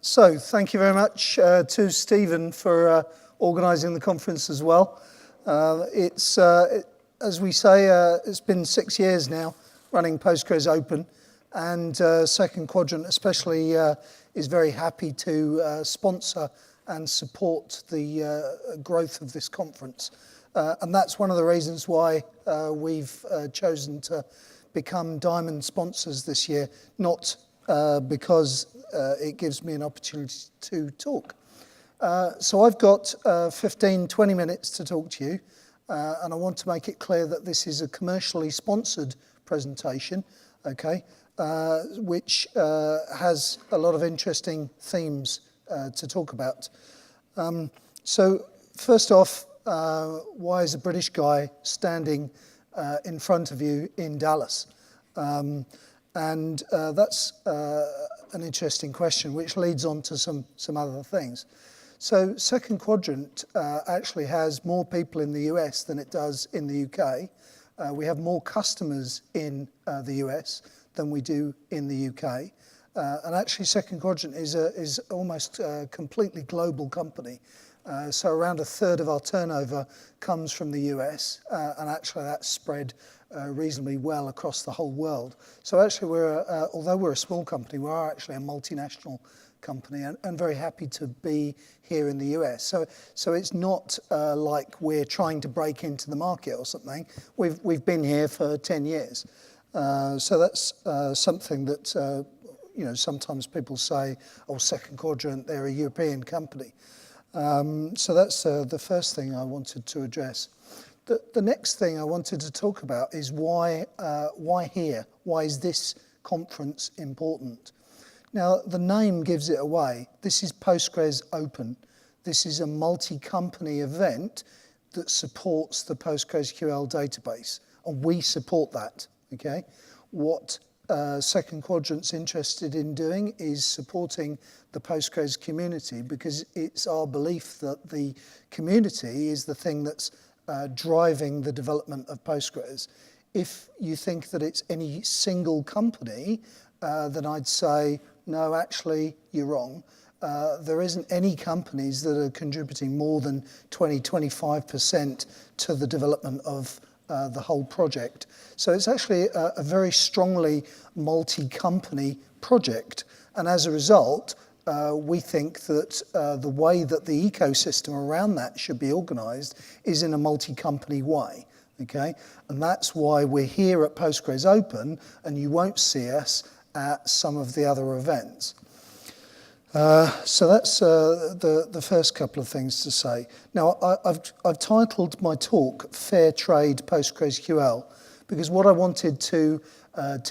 So thank you very much to Stephen for organising the conference as well. As we say, it's been 6 years now running Postgres Open, and Second Quadrant especially is very happy to sponsor and support the growth of this conference. And that's one of the reasons why we've chosen to become Diamond sponsors this year, not because it gives me an opportunity to talk. So I've got 15-20 minutes to talk to you, and I want to make it clear that this is a commercially sponsored presentation, okay, which has a lot of interesting themes to talk about. So first off, why is a British guy standing in front of you in Dallas? And that's an interesting question, which leads on to some other things. So Second Quadrant actually has more people in the US than it does in the UK. We have more customers in the US than we do in the UK. And actually Second Quadrant is almost a completely global company. So around a third of our turnover comes from the US, and actually that's spread reasonably well across the whole world. So actually although we're a small company, we are actually a multinational company, and very happy to be here in the US. So it's not like we're trying to break into the market or something. We've been here for 10 years. So that's something that sometimes people say, oh, Second Quadrant, they're a European company. So that's the first thing I wanted to address. The next thing I wanted to talk about is why here? Why is this conference important? Now, the name gives it away. This is Postgres Open. This is a multi-company event that supports the PostgreSQL database, and we support that, okay? What Second Quadrant's interested in doing is supporting the Postgres community, because it's our belief that the community is the thing that's driving the development of Postgres. If you think that it's any single company, then I'd say, no, actually, you're wrong. There isn't any companies that are contributing more than 20-25% to the development of the whole project. So it's actually a very strongly multi-company project. And as a result, we think that the way that the ecosystem around that should be organized is in a multi-company way, okay? And that's why we're here at Postgres Open, and you won't see us at some of the other events. So that's the first couple of things to say. Now, I've titled my talk "Fair Trade PostgreSQL" because what I wanted to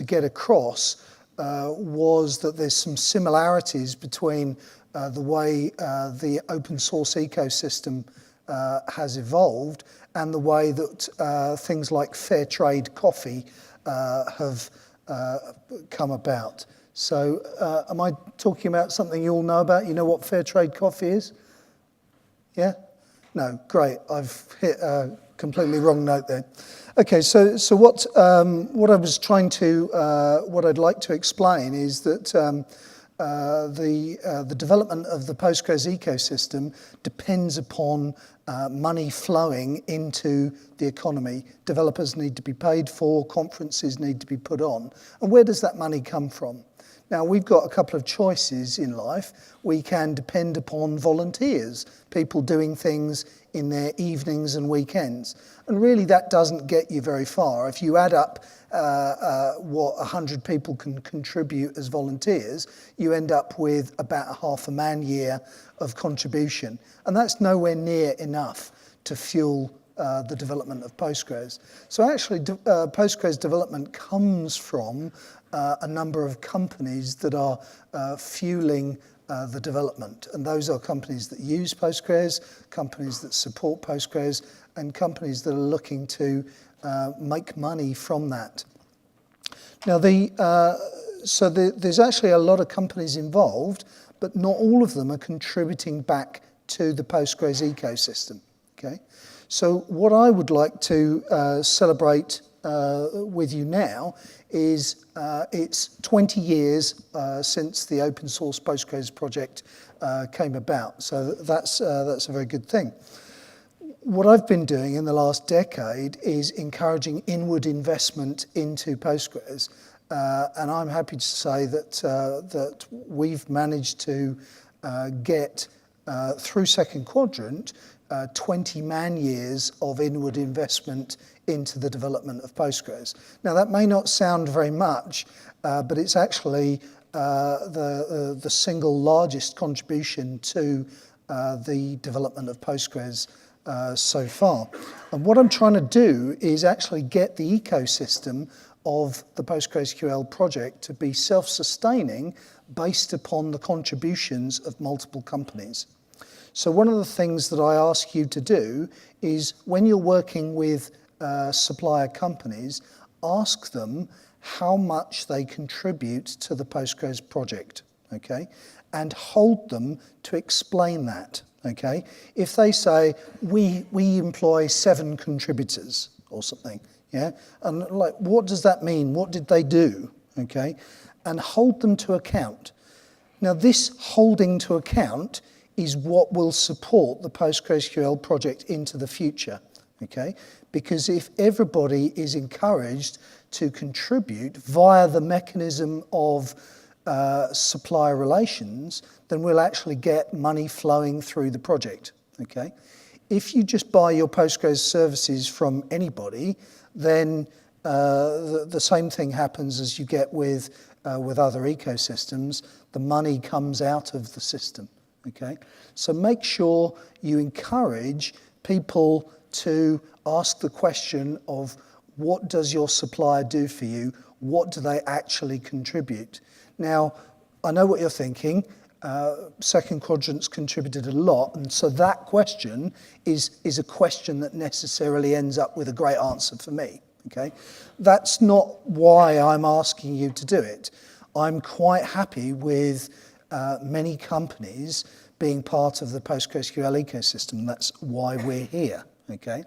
get across was that there's some similarities between the way the open source ecosystem has evolved and the way that things like fair trade coffee have come about. So am I talking about something you all know about? You know what fair trade coffee is? Yeah? No, great. I've hit a completely wrong note there. Okay, so what I was trying to, what I'd like to explain is that the development of the Postgres ecosystem depends upon money flowing into the economy. Developers need to be paid for, conferences need to be put on. And where does that money come from? Now, we've got a couple of choices in life. We can depend upon volunteers, people doing things in their evenings and weekends. And really, that doesn't get you very far. If you add up what 100 people can contribute as volunteers, you end up with about a half a man year of contribution. And that's nowhere near enough to fuel the development of Postgres. So actually, Postgres development comes from a number of companies that are fueling the development. And those are companies that use Postgres, companies that support Postgres, and companies that are looking to make money from that. Now, there's actually a lot of companies involved, but not all of them are contributing back to the Postgres ecosystem, okay? So what I would like to celebrate with you now is it's 20 years since the open source Postgres project came about. So that's a very good thing. What I've been doing in the last decade is encouraging inward investment into Postgres. And I'm happy to say that we've managed to get through Second Quadrant 20 man-years of inward investment into the development of Postgres. Now that may not sound very much, but it's actually the single largest contribution to the development of Postgres so far. And what I'm trying to do is actually get the ecosystem of the PostgreSQL project to be self-sustaining based upon the contributions of multiple companies. So one of the things that I ask you to do is when you're working with supplier companies, ask them how much they contribute to the Postgres project, okay? And hold them to explain that, okay? If they say, we employ 7 contributors or something, yeah? And like, what does that mean? What did they do, okay? And hold them to account. Now this holding to account is what will support the PostgreSQL project into the future, okay? Because if everybody is encouraged to contribute via the mechanism of supplier relations, then we'll actually get money flowing through the project, okay? If you just buy your Postgres services from anybody, then the same thing happens as you get with other ecosystems. The money comes out of the system, okay? So make sure you encourage people to ask the question of what does your supplier do for you? What do they actually contribute? Now, I know what you're thinking. Second Quadrant's contributed a lot, and so that question is a question that necessarily ends up with a great answer for me, okay? That's not why I'm asking you to do it. I'm quite happy with many companies being part of the PostgreSQL ecosystem. That's why we're here, okay?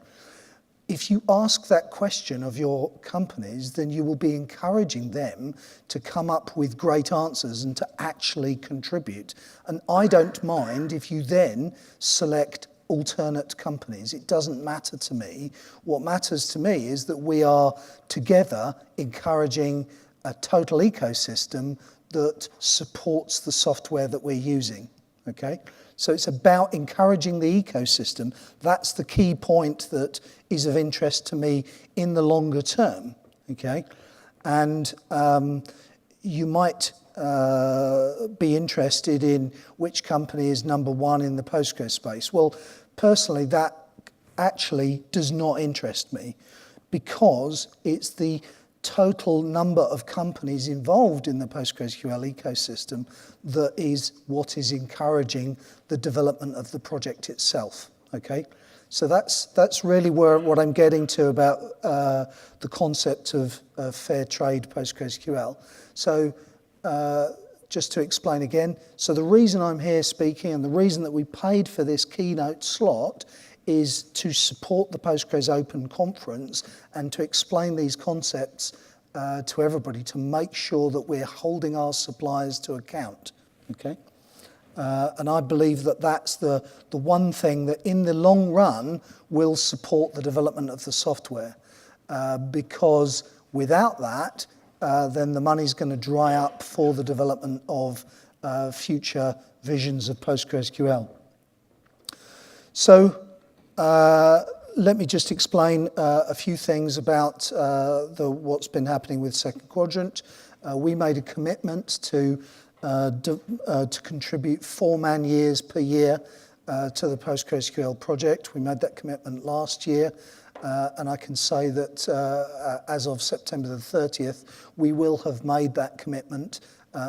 If you ask that question of your companies, then you will be encouraging them to come up with great answers and to actually contribute. And I don't mind if you then select alternate companies. It doesn't matter to me. What matters to me is that we are together encouraging a total ecosystem that supports the software that we're using, okay? So it's about encouraging the ecosystem. That's the key point that is of interest to me in the longer term, okay? And you might be interested in which company is number 1 in the Postgres space. Well, personally, that actually does not interest me because it's the total number of companies involved in the PostgreSQL ecosystem that is what is encouraging the development of the project itself, okay? So that's really what I'm getting to about the concept of fair trade PostgreSQL. So just to explain again, so the reason I'm here speaking and the reason that we paid for this keynote slot is to support the Postgres Open Conference and to explain these concepts to everybody to make sure that we're holding our suppliers to account, okay? And I believe that that's the one thing that in the long run will support the development of the software because without that, then the money's going to dry up for the development of future visions of PostgreSQL. So let me just explain a few things about what's been happening with Second Quadrant. We made a commitment to contribute 4 man-years per year to the PostgreSQL project. We made that commitment last year, and I can say that as of September the 30th, we will have made that commitment.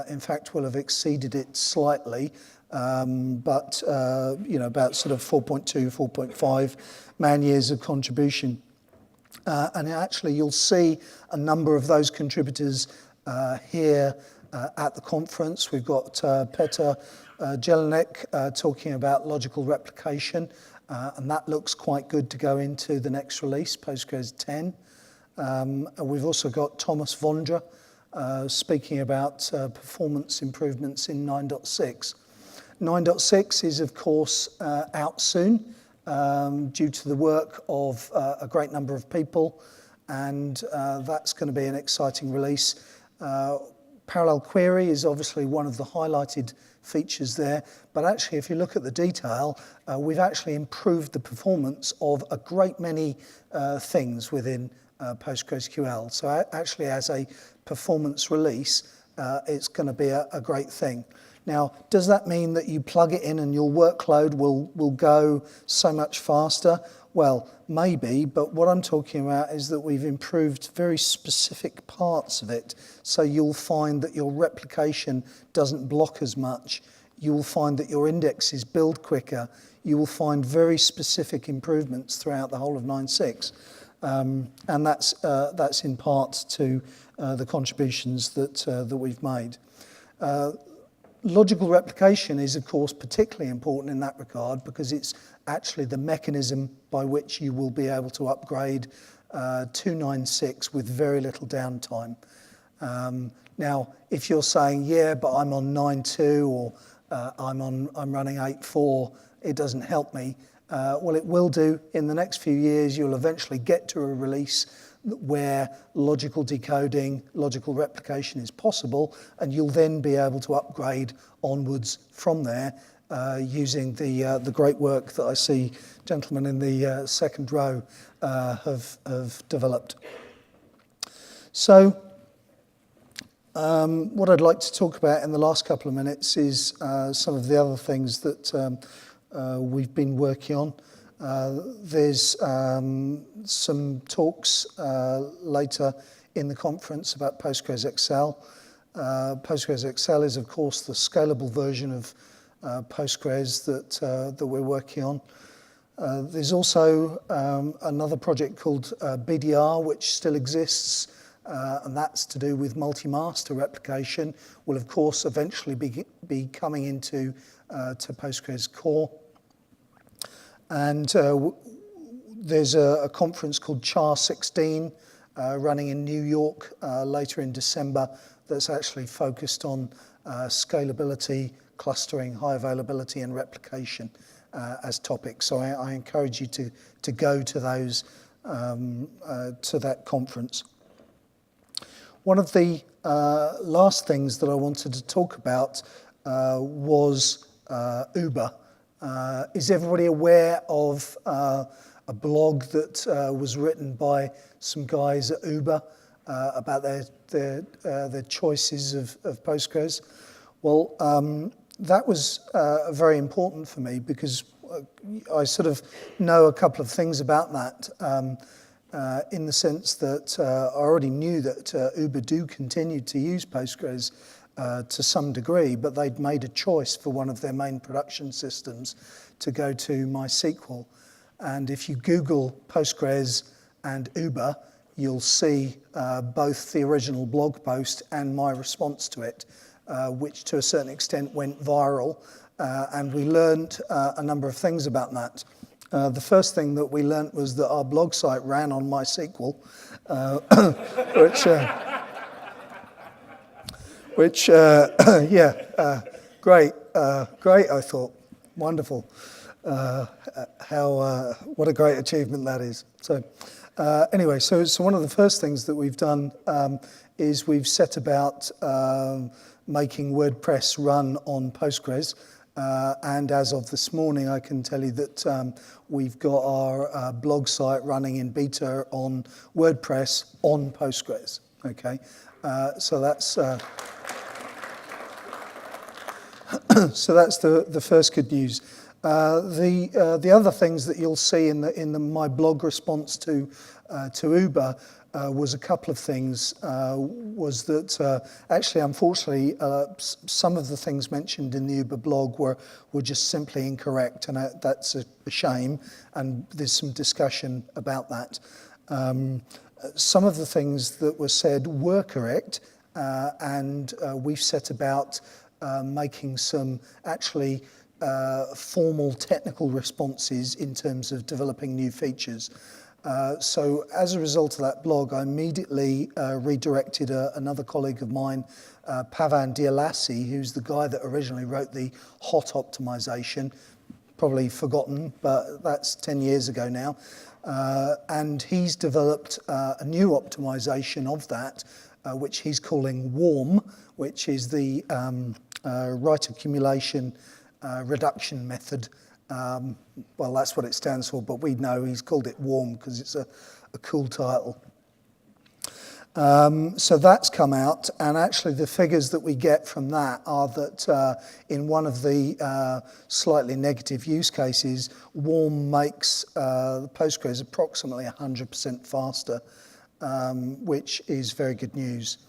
In fact, we'll have exceeded it slightly, but about sort of 4.2, 4.5 man-years of contribution. And actually, you'll see a number of those contributors here at the conference. We've got Petr Jelinek talking about logical replication, and that looks quite good to go into the next release, Postgres 10. And we've also got Thomas Vondra speaking about performance improvements in 9.6. 9.6 is, of course, out soon due to the work of a great number of people, and that's going to be an exciting release. Parallel query is obviously one of the highlighted features there, but actually if you look at the detail, we've actually improved the performance of a great many things within PostgreSQL. So actually as a performance release, it's going to be a great thing. Now, does that mean that you plug it in and your workload will go so much faster? Well, maybe, but what I'm talking about is that we've improved very specific parts of it. So you'll find that your replication doesn't block as much. You will find that your indexes build quicker. You will find very specific improvements throughout the whole of 9.6. And that's in part to the contributions that we've made. Logical replication is, of course, particularly important in that regard because it's actually the mechanism by which you will be able to upgrade to 9.6 with very little downtime. Now, if you're saying, yeah, but I'm on 9.2 or I'm running 8.4, it doesn't help me. Well, it will do. In the next few years, you'll eventually get to a release where logical decoding, logical replication is possible, and you'll then be able to upgrade onwards from there using the great work that I see gentlemen in the second row have developed. So what I'd like to talk about in the last couple of minutes is some of the other things that we've been working on. There's some talks later in the conference about PostgreSQL. PostgreSQL is, of course, the scalable version of Postgres that we're working on. There's also another project called BDR, which still exists, and that's to do with multi-master replication. Will, of course, eventually be coming into to Postgres core. And there's a conference called CHAR 16 running in New York later in December that's actually focused on scalability, clustering, high availability, and replication as topics. So I encourage you to go to those, to that conference. One of the last things that I wanted to talk about was Uber. Is everybody aware of a blog that was written by some guys at Uber about their choices of Postgres? Well, that was very important for me because I sort of know a couple of things about that in the sense that I already knew that Uber do continue to use Postgres to some degree, but they'd made a choice for one of their main production systems to go to MySQL. And if you Google Postgres and Uber, you'll see both the original blog post and my response to it, which to a certain extent went viral. And we learned a number of things about that. The first thing that we learned was that our blog site ran on MySQL, which great, I thought. Wonderful. What a great achievement that is. So anyway, so one of the first things that we've done is we've set about making WordPress run on Postgres. And as of this morning, I can tell you that we've got our blog site running in beta on WordPress on Postgres. Okay, so that's the first good news. The other things that you'll see in my blog response to Uber was a couple of things. Was that actually, unfortunately, some of the things mentioned in the Uber blog were just simply incorrect, and that's a shame. And there's some discussion about that. Some of the things that were said were correct, and we've set about making some actually formal technical responses in terms of developing new features. So as a result of that blog, I immediately redirected another colleague of mine, Pavan Dialassi, who's the guy that originally wrote the hot optimization, probably forgotten, but that's 10 years ago now. And he's developed a new optimization of that, which he's calling WARM, which is the write accumulation reduction method. Well, that's what it stands for, but we know he's called it WARM because it's a cool title. So that's come out, and actually the figures that we get from that are that in one of the slightly negative use cases, WARM makes Postgres approximately 100% faster, which is very good news.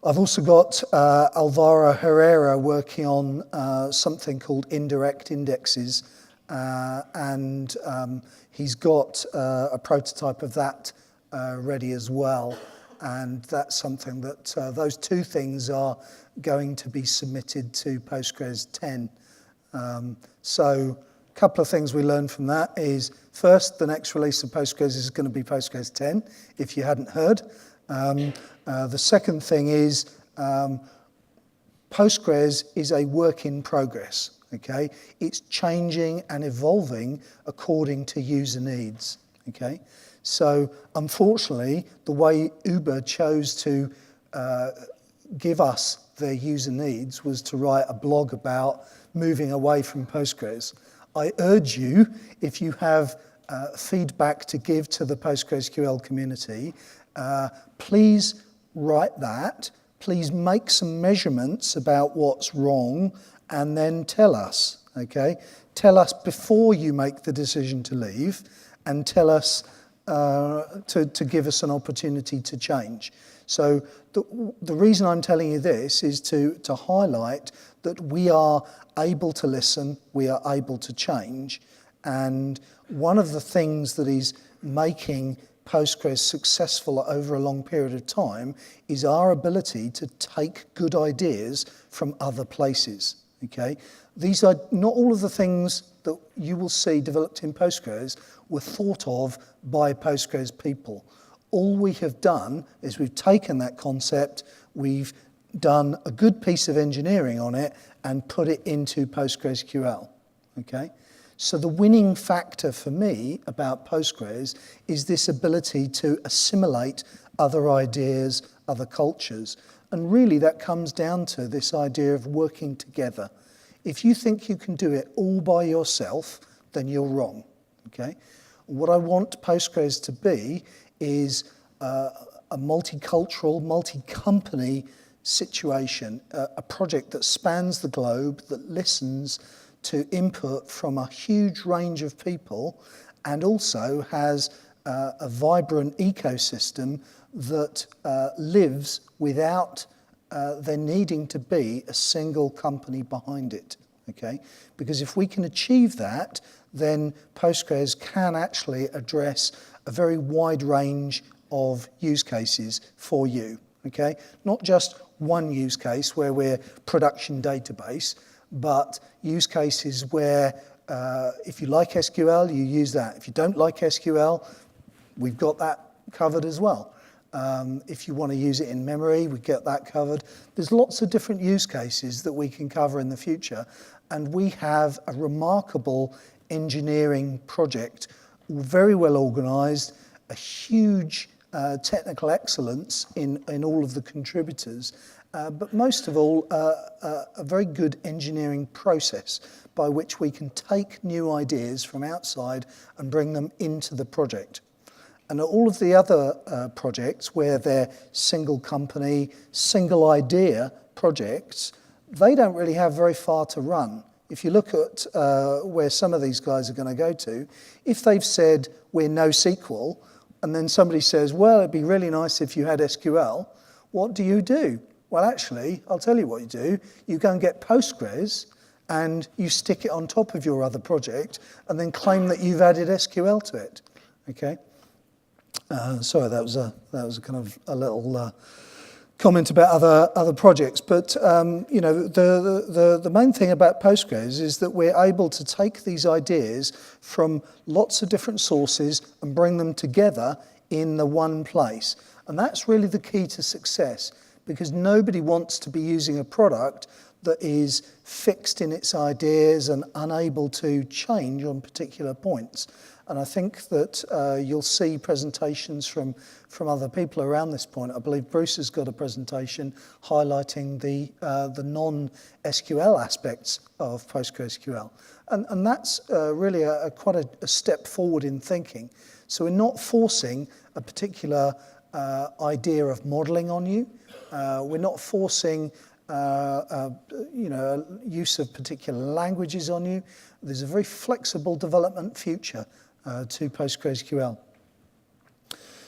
I've also got Alvaro Herrera working on something called indirect indexes, and he's got a prototype of that ready as well. And that's something that those two things are going to be submitted to Postgres 10. So a couple of things we learned from that is, first, the next release of Postgres is going to be Postgres 10, if you hadn't heard. The second thing is Postgres is a work in progress, okay? It's changing and evolving according to user needs, okay? So unfortunately, the way Uber chose to give us their user needs was to write a blog about moving away from Postgres. I urge you, if you have feedback to give to the PostgreSQL community, please write that. Please make some measurements about what's wrong and then tell us, okay? Tell us before you make the decision to leave, and tell us to give us an opportunity to change. So the reason I'm telling you this is to highlight that we are able to listen, we are able to change, and one of the things that is making Postgres successful over a long period of time is our ability to take good ideas from other places, okay? These are not all of the things that you will see developed in Postgres were thought of by Postgres people. All we have done is we've taken that concept, we've done a good piece of engineering on it and put it into PostgreSQL, okay? So the winning factor for me about Postgres is this ability to assimilate other ideas, other cultures. And really that comes down to this idea of working together. If you think you can do it all by yourself, then you're wrong, okay? What I want Postgres to be is a multicultural, multi-company situation, a project that spans the globe, that listens to input from a huge range of people, and also has a vibrant ecosystem that lives without there needing to be a single company behind it, okay? Because if we can achieve that, then Postgres can actually address a very wide range of use cases for you, okay? Not just one use case where we're production database, but use cases where if you like SQL, you use that. If you don't like SQL, we've got that covered as well. If you want to use it in memory, we get that covered. There's lots of different use cases that we can cover in the future, and we have a remarkable engineering project, very well organized, a huge technical excellence in all of the contributors, but most of all, a very good engineering process by which we can take new ideas from outside and bring them into the project. And all of the other projects where they're single company, single idea projects, they don't really have very far to run. If you look at where some of these guys are going to go to, if they've said we're NoSQL, and then somebody says, well, it'd be really nice if you had SQL, what do? Well, actually, I'll tell you what you do. You go and get Postgres, and you stick it on top of your other project, and then claim that you've added SQL to it, okay? Sorry, that was a kind of a little comment about other projects, but the main thing about Postgres is that we're able to take these ideas from lots of different sources and bring them together in the one place. And that's really the key to success, because nobody wants to be using a product that is fixed in its ideas and unable to change on particular points. And I think that you'll see presentations from other people around this point. I believe Bruce has got a presentation highlighting the non-SQL aspects of PostgreSQL. And that's really quite a step forward in thinking. So we're not forcing a particular idea of modeling on you. We're not forcing use of particular languages on you. There's a very flexible development future to PostgreSQL.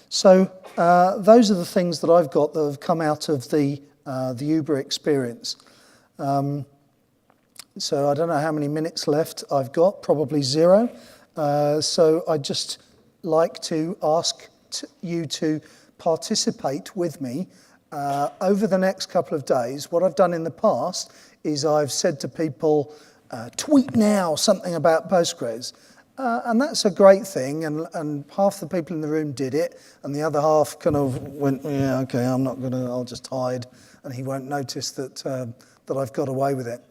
So those are the things that I've got that have come out of the Uber experience. So I don't know how many minutes left I've got, probably 0. So I'd just like to ask you to participate with me over the next couple of days. What I've done in the past is I've said to people, tweet now something about Postgres. And that's a great thing, and half the people in the room did it, and the other half kind of went, yeah, okay, I'll just hide, and he won't notice that I've got away with it.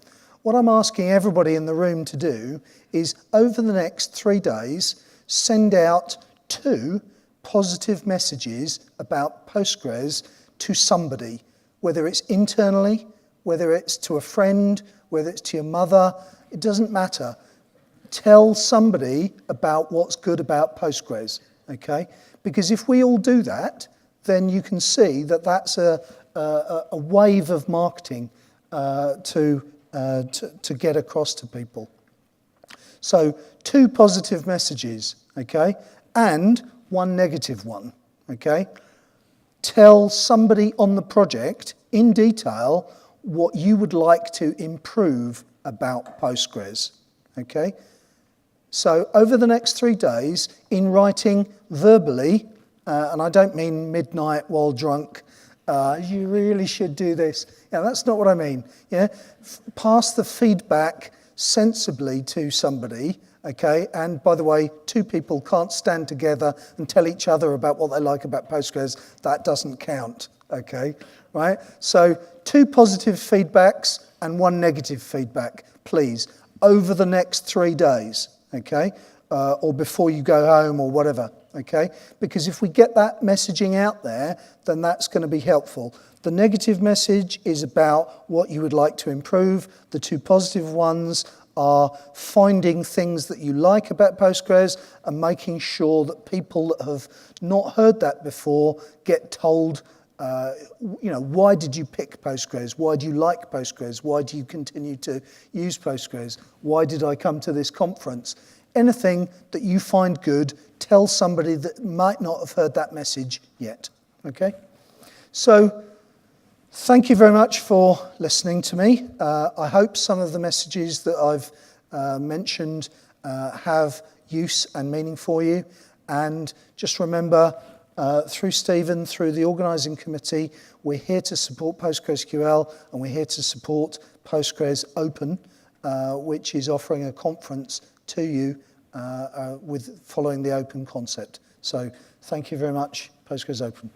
What I'm asking everybody in the room to do is, over the next 3 days, send out 2 positive messages about Postgres to somebody, whether it's internally, whether it's to a friend, whether it's to your mother, it doesn't matter. Tell somebody about what's good about Postgres, okay? Because if we all do that, then you can see that that's a wave of marketing to get across to people. So 2 positive messages, okay? And 1 negative one, okay? Tell somebody on the project in detail what you would like to improve about Postgres, okay? So over the next 3 days, in writing verbally, and I don't mean midnight while drunk, you really should do this. Yeah, that's not what I mean. Yeah, pass the feedback sensibly to somebody, okay? And by the way, 2 people can't stand together and tell each other about what they like about Postgres. That doesn't count, okay? Right? So 2 positive feedbacks and 1 negative feedback, please, over the next 3 days. Okay, or before you go home or whatever, okay? Because if we get that messaging out there, then that's going to be helpful. The negative message is about what you would like to improve. The 2 positive ones are finding things that you like about Postgres and making sure that people that have not heard that before get told, why did you pick Postgres? Why do you like Postgres? Why do you continue to use Postgres? Why did I come to this conference? Anything that you find good, tell somebody that might not have heard that message yet, okay? So, thank you very much for listening to me. I hope some of the messages that I've mentioned have use and meaning for you. And just remember, through Stephen, through the organising committee, we're here to support PostgreSQL, and we're here to support Postgres Open, which is offering a conference to you with following the open concept. So thank you very much, Postgres Open.